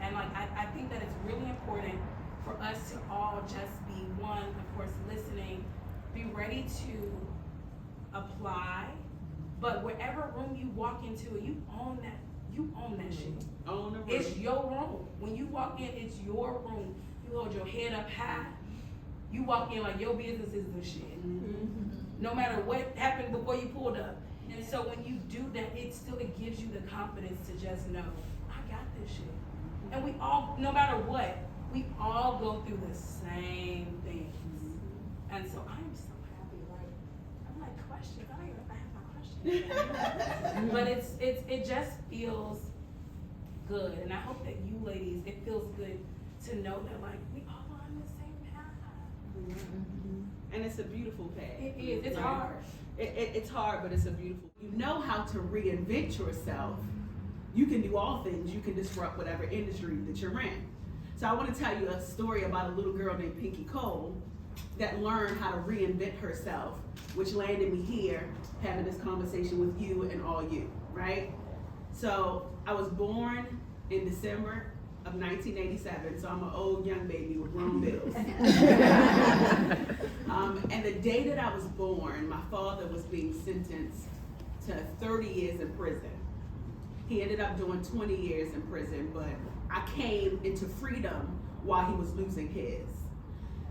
And like, I think that it's really important for us to all just be one, of course, listening, be ready to apply, but wherever room you walk into, you own that shit. Own the room. It's your room. When you walk in, it's your room. You hold your head up high. You walk in like your business is the shit. No matter what happened before you pulled up. And so when you do that, it gives you the confidence to just know, I got this shit. And we all, no matter what, we all go through the same things. And so I'm so happy. Like, I'm like, questions. I don't even know if I have my questions. But it just feels good. And I hope that you ladies, it feels good to know that like we all are on the same path. And it's a beautiful path. It is. It's hard. It's hard, but it's a beautiful. You know how to reinvent yourself. You can do all things. You can disrupt whatever industry that you're in. So I want to tell you a story about a little girl named Pinky Cole that learned how to reinvent herself, which landed me here having this conversation with you and all you, right? So I was born in December of 1987, so I'm an old young baby with grown bills. And the day that I was born, my father was being sentenced to 30 years in prison. He ended up doing 20 years in prison, but I came into freedom while he was losing his.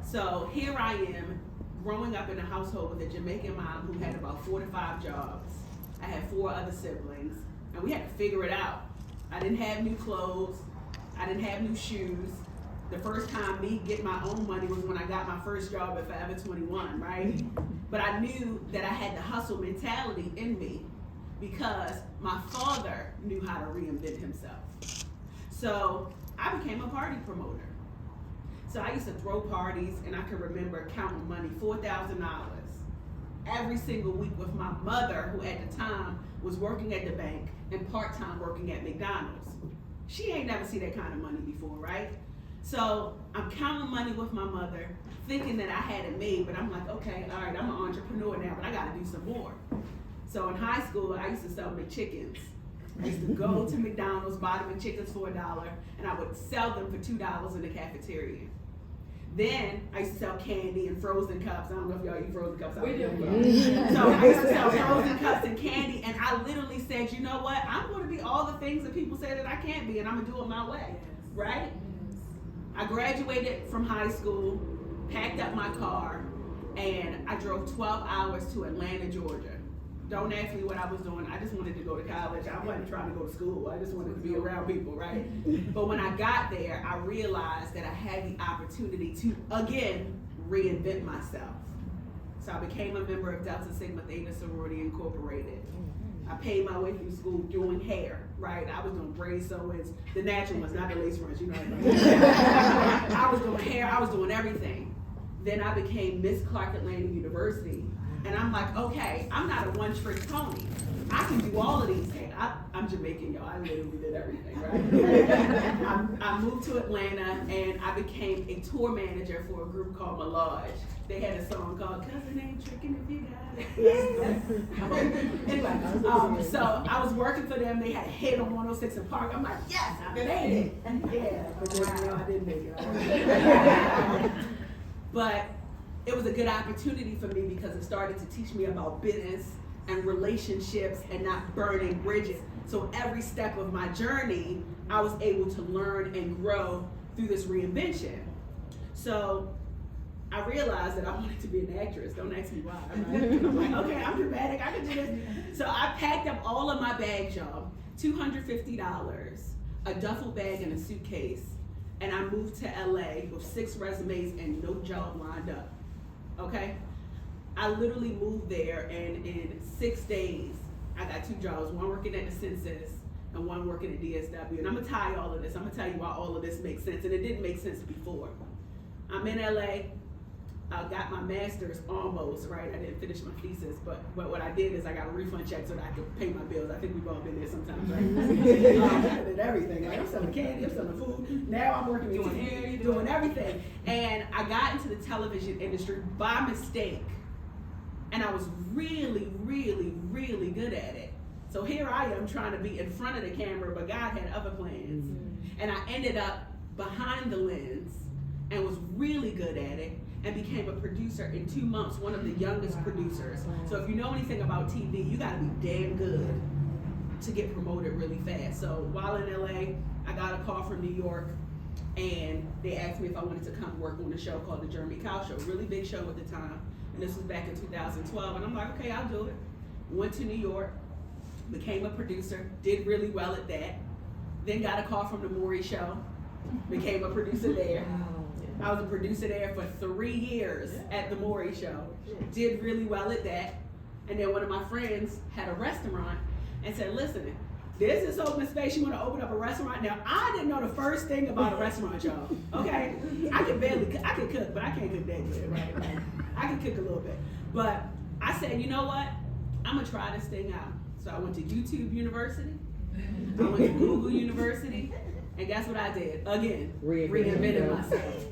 So here I am, growing up in a household with a Jamaican mom who had about 4 to 5 jobs. I had 4 other siblings, and we had to figure it out. I didn't have new clothes. I didn't have new shoes. The first time me get my own money was when I got my first job at Forever 21, right? But I knew that I had the hustle mentality in me because my father knew how to reinvent himself. So I became a party promoter. So I used to throw parties, and I can remember counting money, $4,000 every single week with my mother, who at the time was working at the bank and part-time working at McDonald's. She ain't never seen that kind of money before, right? So I'm counting money with my mother, thinking that I had it made, but I'm like, okay, all right, I'm an entrepreneur now, but I gotta do some more. So in high school, I used to sell McChickens. I used to go to McDonald's, buy the McChickens for $1, and I would sell them for $2 in the cafeteria. Then I used to sell candy and frozen cups. I don't know if y'all eat frozen cups. We do. So I used to sell frozen cups and candy, and I literally said, you know what? I'm going to be all the things that people say that I can't be, and I'm going to do it my way, right? I graduated from high school, packed up my car, and I drove 12 hours to Atlanta, Georgia. Don't ask me what I was doing. I just wanted to go to college. I wasn't trying to go to school. I just wanted to be around people, right? But when I got there, I realized that I had the opportunity to, again, reinvent myself. So I became a member of Delta Sigma Theta Sorority Incorporated. I paid my way through school doing hair, right? I was doing braid sew-ins, the natural ones, not the lace fronts, you know what I mean? I was doing hair, I was doing everything. Then I became Miss Clark Atlanta University. And I'm like, okay, I'm not a one-trick pony. I can do all of these things. I'm Jamaican, y'all. I literally did everything, right? I moved to Atlanta, and I became a tour manager for a group called Melage. They had a song called "Cousin Ain't Tricking If You Got It." Anyway, so I was working for them. They had a hit on 106 and Park. I'm like, yes, I made it. Yeah, but then, I didn't make it. But it was a good opportunity for me because it started to teach me about business and relationships and not burning bridges. So every step of my journey, I was able to learn and grow through this reinvention. So I realized that I wanted to be an actress. Don't ask me why. Right? I'm like, okay, I'm dramatic, I can do this. So I packed up all of my bags, y'all, $250, a duffel bag and a suitcase, and I moved to LA with 6 resumes and no job lined up. Okay? I literally moved there, and in 6 days, I got 2 jobs, one working at the census and one working at DSW. And I'm gonna tie all of this. I'm gonna tell you why all of this makes sense, and it didn't make sense before. I'm in LA, I got my master's almost, right? I didn't finish my thesis, but what I did is I got a refund check so that I could pay my bills. I think we've all been there sometimes, right? I did everything. Like, I'm selling candy, I'm selling food. Now I'm working in TV, doing everything. And I got into the television industry by mistake. And I was really, really, really good at it. So So here I am trying to be in front of the camera, but God had other plans. And I ended up behind the lens and was really good at it and became a producer in 2 months, one of the youngest producers. So if you know anything about TV, you gotta be damn good to get promoted really fast. So while in LA, I got a call from New York and they asked me if I wanted to come work on a show called The Jeremy Kyle Show, really big show at the time. And this was back in 2012. And I'm like, okay, I'll do it. Went to New York, became a producer, did really well at that. Then got a call from the Maury Show, became a producer there. I was a producer there for 3 years at the Maury Show, did really well at that. And then one of my friends had a restaurant and said, listen, there's this open space, you wanna open up a restaurant? Now, I didn't know the first thing about a restaurant, y'all, okay? I could cook, but I can't cook that good, right? Like, I can cook a little bit. But I said, you know what? I'm gonna try this thing out. So I went to YouTube University, I went to Google University, and guess what I did? Again, reinvented myself.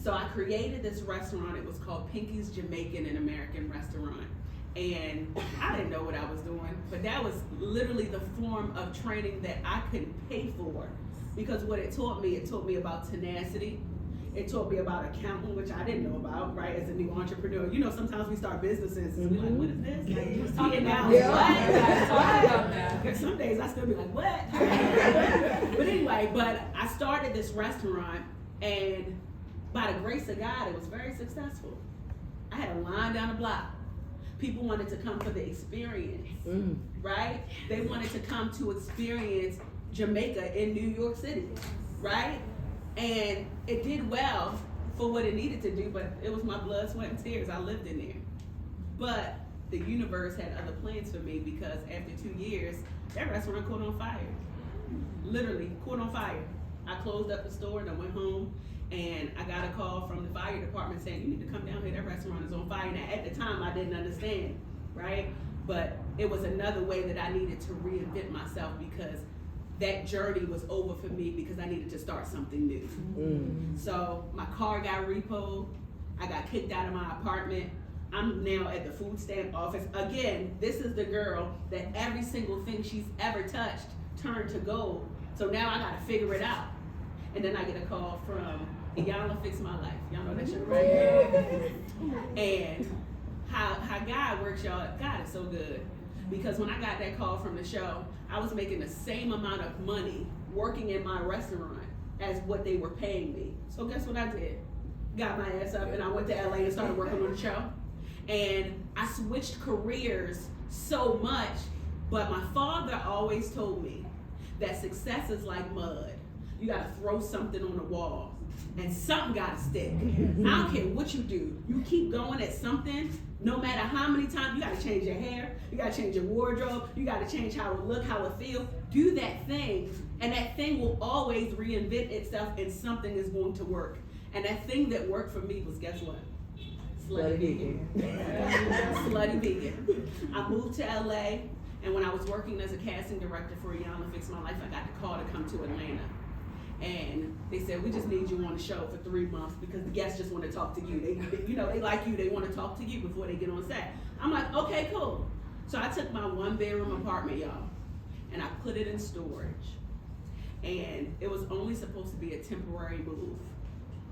So I created this restaurant. It was called Pinky's Jamaican and American Restaurant. And I didn't know what I was doing, but that was literally the form of training that I couldn't pay for. Because what it taught me about tenacity. It taught me about accounting, which I didn't know about, right? As a new entrepreneur. You know, sometimes we start businesses and we're like, what is this? Like, you was talking about what? Some days I still be like, what? But anyway, I started this restaurant, and by the grace of God, it was very successful. I had a line down the block. People wanted to come for the experience, right? They wanted to come to experience Jamaica in New York City, right? And it did well for what it needed to do, but it was my blood, sweat, and tears. I lived in there. But the universe had other plans for me, because after 2 years, that restaurant caught on fire. Literally, caught on fire. I closed up the store and I went home, and I got a call from the fire department saying, you need to come down here, that restaurant is on fire. Now, at the time, I didn't understand, right? But it was another way that I needed to reinvent myself, because that journey was over for me, because I needed to start something new. So my car got repoed. I got kicked out of my apartment. I'm now at the food stamp office. Again, this is the girl that every single thing she's ever touched turned to gold. So now I gotta figure it out. And then I get a call from Iyanla Fix My Life. Y'all know that shit, right? And how God works, y'all, God is so good. Because when I got that call from the show, I was making the same amount of money working in my restaurant as what they were paying me. So guess what I did? Got my ass up and I went to LA and started working on the show. And I switched careers so much, but my father always told me that success is like mud. You gotta throw something on the wall and something gotta stick. I don't care what you do. You keep going at something, no matter how many times. You gotta change your hair, you gotta change your wardrobe, you gotta change how it look, how it feel. Do that thing, and that thing will always reinvent itself, and something is going to work. And that thing that worked for me was, guess what? Slutty vegan. Slutty vegan. I moved to LA, and when I was working as a casting director for Iyanla Fix My Life, I got the call to come to Atlanta. And they said, we just need you on the show for 3 months, because the guests just want to talk to you. They like you, they want to talk to you before they get on set. I'm like, okay, cool. So I took my 1-bedroom apartment, y'all, and I put it in storage. And it was only supposed to be a temporary move.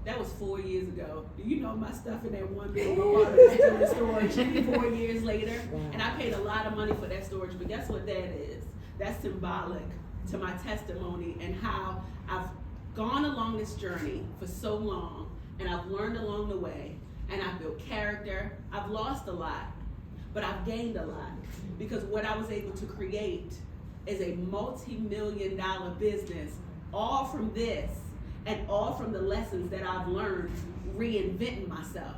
That was 4 years ago. Do you know my stuff in that 1-bedroom apartment is still in storage 4 years later? And I paid a lot of money for that storage, but guess what that is? That's symbolic to my testimony and how I've gone along this journey for so long, and I've learned along the way, and I've built character. I've lost a lot, but I've gained a lot, because what I was able to create is a multi-million-dollar business, all from this and all from the lessons that I've learned reinventing myself.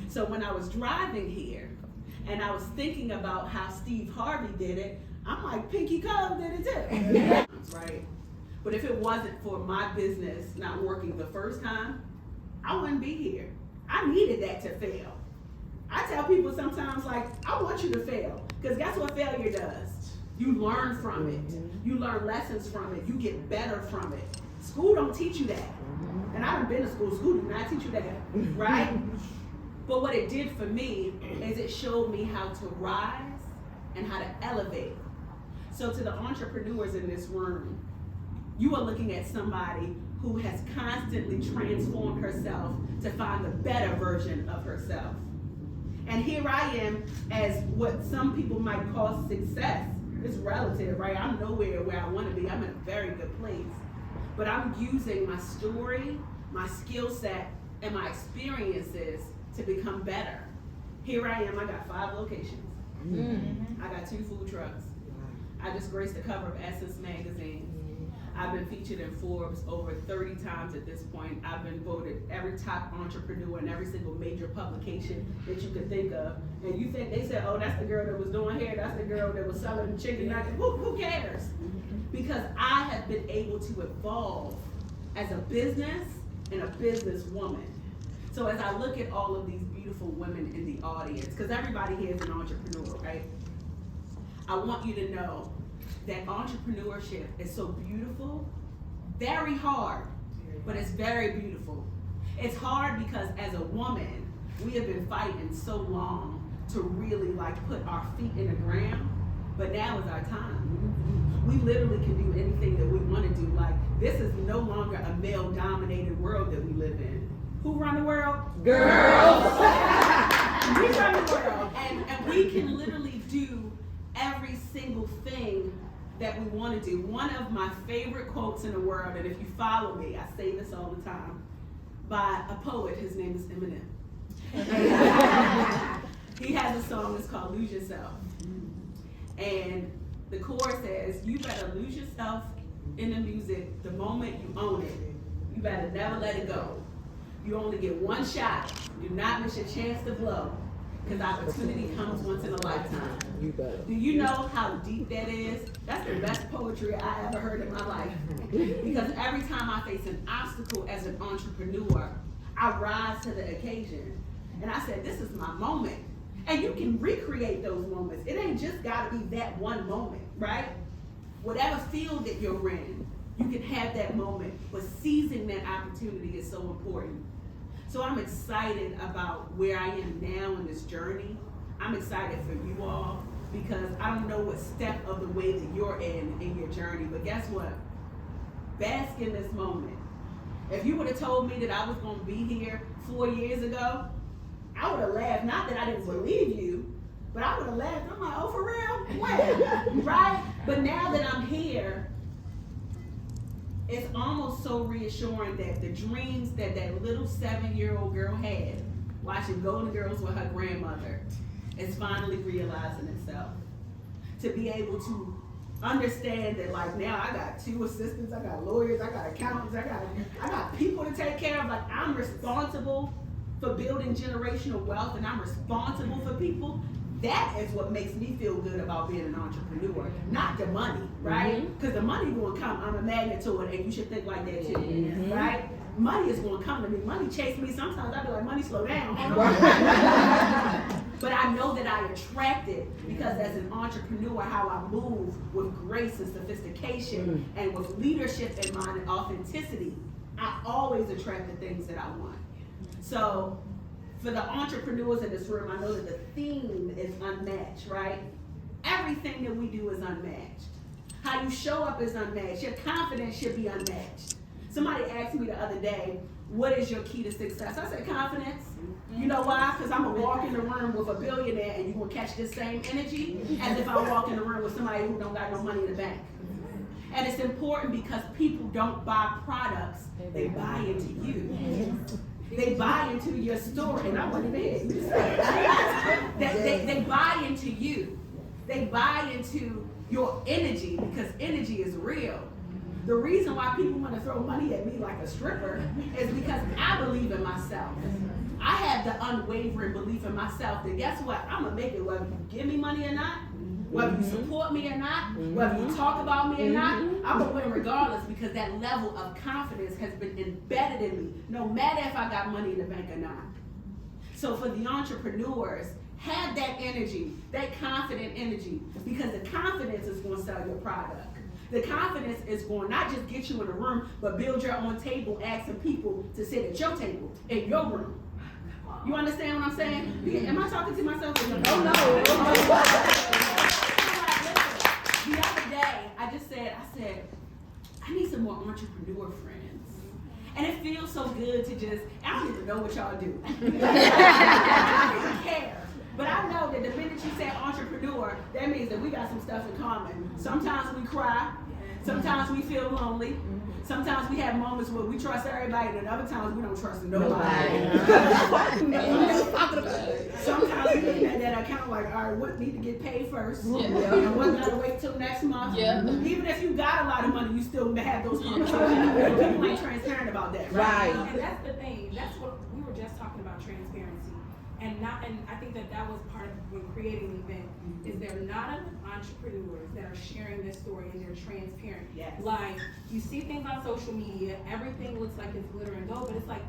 So when I was driving here and I was thinking about how Steve Harvey did it, I'm like, Pinky Cole did it too. Right? But if it wasn't for my business not working the first time, I wouldn't be here. I needed that to fail. I tell people sometimes, like, I want you to fail, because guess what failure does? You learn from it. You learn lessons from it. You get better from it. School don't teach you that. And I haven't been to school. School do not teach you that, right? But what it did for me is it showed me how to rise and how to elevate. So to the entrepreneurs in this room, you are looking at somebody who has constantly transformed herself to find the better version of herself. And here I am as what some people might call success. It's relative, right? I'm nowhere where I want to be. I'm in a very good place. But I'm using my story, my skill set, and my experiences to become better. Here I am, I got 5 locations. I got 2 food trucks. I just graced the cover of Essence magazine. I've been featured in Forbes over 30 times at this point. I've been voted every top entrepreneur in every single major publication that you could think of. And you think they said, oh, that's the girl that was doing hair, that's the girl that was selling chicken nuggets. Who cares? Because I have been able to evolve as a business and a businesswoman. So as I look at all of these beautiful women in the audience, because everybody here is an entrepreneur, right? I want you to know that entrepreneurship is so beautiful, very hard, but it's very beautiful. It's hard because as a woman, we have been fighting so long to really put our feet in the ground, but now is our time. We literally can do anything that we want to do. This is no longer a male-dominated world that we live in. Who run the world? Girls! We run the world, and we can literally do every single thing that we want to do. One of my favorite quotes in the world, and if you follow me, I say this all the time, by a poet, his name is Eminem. He has a song that's called Lose Yourself. And the chorus says, you better lose yourself in the music the moment you own it. You better never let it go. You only get one shot. Do not miss your chance to blow. Because opportunity comes once in a lifetime. You better. Do you know how deep that is? That's the best poetry I ever heard in my life. Because every time I face an obstacle as an entrepreneur, I rise to the occasion. And I said, this is my moment. And you can recreate those moments. It ain't just gotta be that one moment, right? Whatever field that you're in, you can have that moment. But seizing that opportunity is so important. So I'm excited about where I am now in this journey. I'm excited for you all because I don't know what step of the way that you're in your journey, but guess what? Bask in this moment. If you would have told me that I was going to be here 4 years ago, I would have laughed. Not that I didn't believe you, but I would have laughed. I'm like, oh, for real? When? Right? But now that I'm here, it's almost so reassuring that the dreams that that little 7-year-old girl had watching Golden Girls with her grandmother is finally realizing itself. To be able to understand that now I got 2 assistants, I got lawyers, I got accountants, I got people to take care of. I'm responsible for building generational wealth and I'm responsible for people. That is what makes me feel good about being an entrepreneur, not the money, right? Because the money going to come. I'm a magnet to it, and you should think like that too, right? Money is going to come to me. Money chase me. Sometimes I be like, money, slow down. But I know that I attract it because as an entrepreneur, how I move with grace and sophistication and with leadership in mind and authenticity, I always attract the things that I want. So for the entrepreneurs in this room, I know that the theme is unmatched, right? Everything that we do is unmatched. How you show up is unmatched. Your confidence should be unmatched. Somebody asked me the other day, what is your key to success? I said confidence. You know why? Because I'm going to walk in the room with a billionaire and you're going to catch this same energy as if I walk in the room with somebody who don't got no money in the bank. And it's important because people don't buy products, they buy into you. They buy into your story, and I wasn't even they buy into you. They buy into your energy because energy is real. The reason why people want to throw money at me like a stripper is because I believe in myself. I have the unwavering belief in myself that guess what? I'm going to make it whether you give me money or not, whether you support me or not, whether you talk about me or not, I'm going to win regardless because that level of confidence has been embedded in me, no matter if I got money in the bank or not. So for the entrepreneurs, have that energy, that confident energy, because the confidence is going to sell your product. The confidence is going to not just get you in a room, but build your own table, asking people to sit at your table, in your room. You understand what I'm saying? Am I talking to myself? Oh, no. The other know what y'all do. I don't even care. But I know that the minute you say entrepreneur, that means that we got some stuff in common. Sometimes we cry. Sometimes we feel lonely. Sometimes we have moments where we trust everybody, and other times we don't trust nobody. Sometimes we look at that account like, all right, what need to get paid first? And what gotta wait till next month? Even if you got a lot of money, you still have those conversations. People ain't transparent about that, right? And that's the thing. That's what we were just talking about, transparency. And I think that was part of when creating the event, is there not enough entrepreneurs that are sharing their story and they're transparent. Like, you see things on social media, everything looks like it's glitter and gold, but it's like,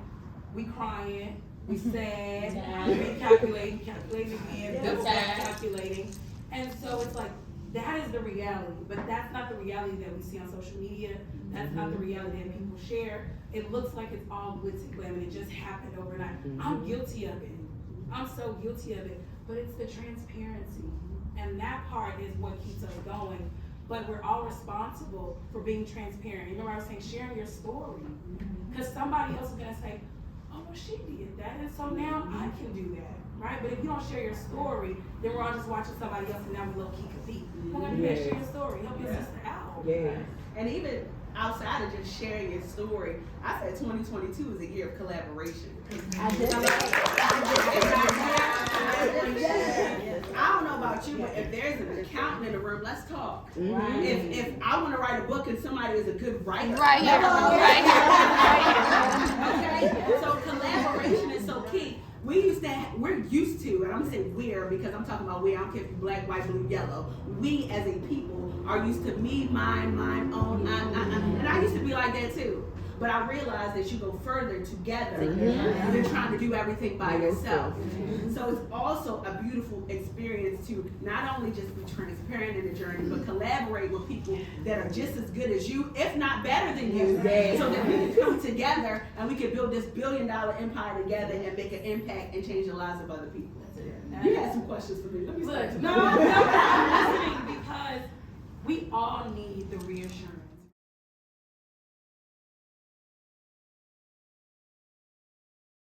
we crying, we sad, we calculating again, calculating. And so it's like, that is the reality, but that's not the reality that we see on social media. That's not the reality that people share. It looks like it's all glitz and glam and it just happened overnight. I'm guilty of it. I'm so guilty of it, but it's the transparency. And that part is what keeps us going. But we're all responsible for being transparent. You know what I was saying? Sharing your story. Because somebody else is going to say, oh, well, she did that, and so now I can do that, right? But if you don't share your story, then we're all just watching somebody else and now we're low-key compete. We're going to do that, share your story, help your sister out. And even outside of just sharing your story, I said 2022 is a year of collaboration. I don't know about you, but if there's an accountant in the room, let's talk. If I want to write a book and somebody is a good writer, okay? So collaboration is so key. We're used to, and I'm saying we're because I'm talking about we, I don't care if you're black, white, blue, yellow. We as a people are used to me, mine, own, and I used to be like that too. But I realized that you go further together than trying to do everything by yourself. So it's also a beautiful experience to not only just be transparent in the journey, but collaborate with people that are just as good as you, if not better than you, so that we can come together and we can build this billion-dollar empire together and make an impact and change the lives of other people. You had some questions for me. Let me start. No,